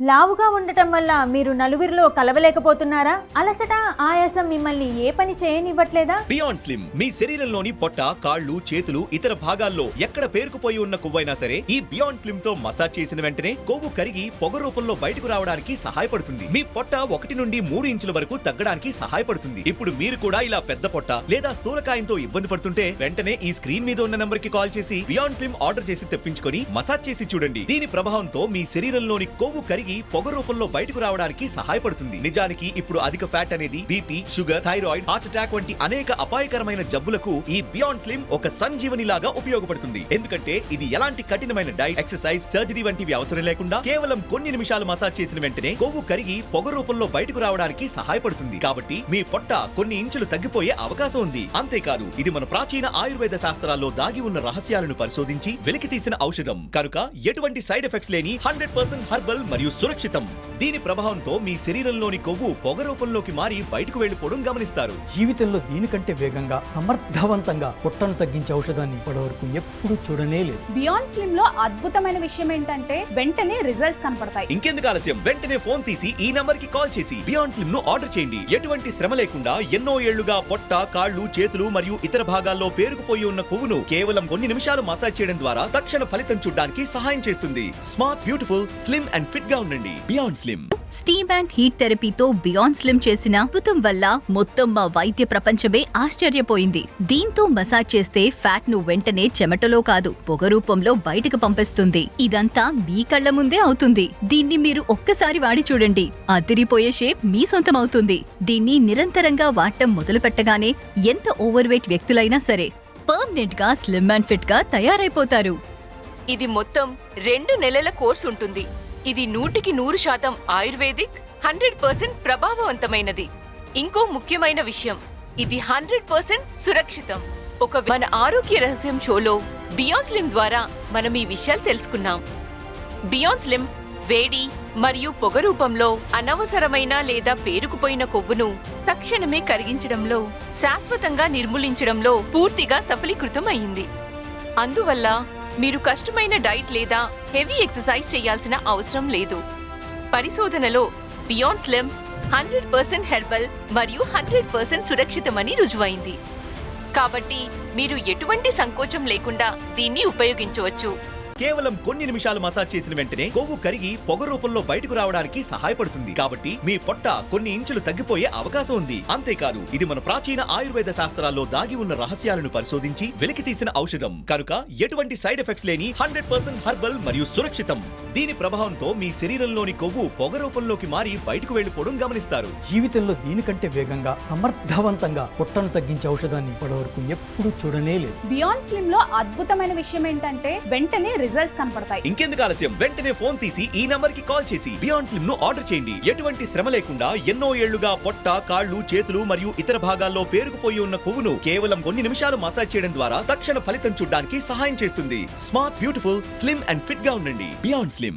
లావుగా ఉండటం వల్ల మీరు నలుగురిలో కలవలేకపోతున్నారా? అలసట, ఆయాసం మిమ్మల్ని ఏ పని చేయనివ్వట్లేదా? బియాండ్ స్లిమ్ మీ శరీరంలోని పొట్ట, కాళ్ళు, చేతులు, ఇతర భాగాల్లో ఎక్కడ పేరుకుపోయి ఉన్న కొవ్వైనా సరే ఈ బియాండ్ స్లిమ్ తో మసాజ్ చేసిన వెంటనే కొవ్వు కరిగి పొగ రూపంలో బయటకు రావడానికి సహాయపడుతుంది. మీ పొట్ట 1 నుండి 3 ఇంచుల వరకు తగ్గడానికి సహాయపడుతుంది. ఇప్పుడు మీరు కూడా ఇలా పెద్ద పొట్ట లేదా స్థూలకాయంతో ఇబ్బంది పడుతుంటే వెంటనే ఈ స్క్రీన్ మీద ఉన్న నంబర్ కి కాల్ చేసి బియాండ్ స్లిమ్ ఆర్డర్ చేసి తెప్పించుకొని మసాజ్ చేసి చూడండి. దీని ప్రభావంతో మీ శరీరంలోని కొవ్వు కరిగి పొగ రూపంలో బయటకు రావడానికి సహాయపడుతుంది. నిజానికి ఇప్పుడు అధిక ఫ్యాట్ అనేది BP, sugar, thyroid, heart attack వంటి అనేక అపాయకరమైన జబ్బులకు ఈ బియాండ్ స్లిమ్ ఒక సంజీవని లాగా ఉపయోగపడుతుంది. ఎందుకంటే ఇది ఎలాంటి కఠినమైన డైట్, ఎక్సర్సైజ్, సర్జరీ వంటివి అవసరం లేకుండా కేవలం కొన్ని నిమిషాలు మసాజ్ చేసిన వెంటనే కొవ్వు కరిగి పొగ రూపంలో బయటకు రావడానికి సహాయపడుతుంది. కాబట్టి మీ పొట్ట కొన్ని ఇంచులు తగ్గిపోయే అవకాశం ఉంది. అంతేకాదు ఇది మన ప్రాచీన ఆయుర్వేద శాస్త్రాల్లో దాగి ఉన్న రహస్యాలను పరిశోధించి వెలికి తీసిన ఔషధం కనుక ఎటువంటి సైడ్ ఎఫెక్ట్స్ లేని 100% హెర్బల్ మరియు సురక్షితం. దీని ప్రభావంతో మీ శరీరంలోని కొవ్వు పొగ రూపంలోకి మారి బయటకు వెళ్లిపోవడం గమనిస్తారు. జీవితంలో దీనికంటే వేగంగా, సమర్థవంతంగా పొట్టను తగ్గించే ఔషధాన్ని ఇప్పటివరకు ఎప్పుడు చూడనే లేదు. బియాండ్ స్లిమ్ లో అద్భుతమైన విషయం ఏంటంటే వెంటనే రిజల్ట్స్ కనపడతాయి. ఇంకెందుకు ఆలస్యం, వెంటనే ఫోన్ తీసి ఈ నంబర్ కి కాల్ చేసి బియాండ్ స్లిమ్ ను ఆర్డర్ చేయండి. ఎటువంటి శ్రమ లేకుండా ఎన్నో ఏళ్లుగా పొట్ట, కాళ్ళు, చేతులు మరియు ఇతర భాగాల్లో పేరుకుపోయి ఉన్న కొవ్వును కేవలం కొన్ని నిమిషాలు మసాజ్ చేయడం ద్వారా తక్షణ ఫలితం చూడడానికి సహాయం చేస్తుంది. Smart, beautiful, slim and fit గా ఉండండి. Beyond slim. Steam and heat థెరపీతో బియాండ్ స్లిమ్ చేసిన అద్భుతం వల్ల మొత్తం మా వైద్య ప్రపంచమే ఆశ్చర్యపోయింది. దీంతో మసాజ్ చేస్తే ఫ్యాట్ ను వెంటనే చెమటలో కాదు, పొగ రూపంలో బయటకు పంపిస్తుంది. ఇదంతా మీ కళ్ల ముందే అవుతుంది. దీన్ని మీరు ఒక్కసారి వాడి చూడండి. అదిరిపోయే షేప్ మీ సొంతమవుతుంది. దీన్ని నిరంతరంగా వాడటం మొదలు పెట్టగానే ఎంత ఓవర్ వెయిట్ వ్యక్తులైనా సరే పర్మనెంట్ గా స్లిమ్ అండ్ ఫిట్ గా తయారైపోతారు. ఇది మొత్తం 2 నెలల కోర్స్ ఉంటుంది. ఇది 100% ఆయుర్వేదిక్, 100% ప్రభావవంతమైనది. ఇంకో ముఖ్యమైన విషయం, ఇది 100% సురక్షితం. మన ఆరోగ్య రహస్యం షోలో బియాండ్ స్లిమ్ ద్వారా మనం ఈ విషయాలు తెలుసుకున్నాం. బియాండ్ స్లిమ్ వేడి మరియు పొగ రూపంలో అనవసరమైన లేదా పేరుకుపోయిన కొవ్వును తక్షణమే కరిగించడంలో, శాశ్వతంగా నిర్మూలించడంలో పూర్తిగా సఫలీకృతం అయింది. అందువల్ల మీరు కష్టమైన డైట్ లేదా హెవీ ఎక్సర్సైజ్ చేయాల్సిన అవసరం లేదు. పరిశోధనలో బియాండ్ స్లిమ్ 100% హెర్బల్ మరియు 100% సురక్షితమని రుజువైంది. కాబట్టి మీరు ఎటువంటి సంకోచం లేకుండా దీన్ని ఉపయోగించవచ్చు. కేవలం కొన్ని నిమిషాలు మసాజ్ చేసిన వెంటనే కొవ్వు కరిగి పొగ రూపంలో బయటకు రావడానికి సహాయపడుతుంది. కాబట్టి మీ పొట్ట కొన్ని ఇంచులు తగ్గిపోయే అవకాశం ఉంది. అంతేకాదు ఇది మన ప్రాచీన ఆయుర్వేద శాస్త్రాల్లో దాగి ఉన్న రహస్యాలను పరిశోధించి వెలికి తీసిన ఔషధం కనుక ఎటువంటి సైడ్ ఎఫెక్ట్స్ లేని 100% హెర్బల్ మరియు సురక్షితం. దీని ప్రభావంతో మీ శరీరంలోని కొవ్వు పొగ రూపంలోకి మారి బయటకు వెళ్లిపోవడం గమనిస్తారు. జీవితంలో దీనికంటే వేగంగా, సమర్థవంతంగా పొట్టను తగ్గించే ఔషధాన్ని ఇప్పటివరకు ఎప్పుడు చూడనే లేదు. బియాండ్ స్లిమ్ లో అద్భుతమైన విషయం ఏంటంటే వెంటనే రిజల్ట్స్ కనపడతాయి. ఇంకెందుకు ఆలస్యం, వెంటనే ఫోన్ తీసి ఈ నంబర్ కి కాల్ చేసి బియాండ్ స్లిమ్ ను ఆర్డర్ చేయండి. ఎటువంటి శ్రమ లేకుండా ఎన్నో ఏళ్లుగా పొట్ట, కాళ్ళు, చేతులు మరియు ఇతర భాగాల్లో పేరుకుపోయి ఉన్న కొవ్వును కేవలం కొన్ని నిమిషాలు మసాజ్ చేయడం ద్వారా తక్షణ ఫలితం చూడడానికి సహాయం చేస్తుంది. Smart, beautiful, slim and fit గా ఉండండి. Beyond slim.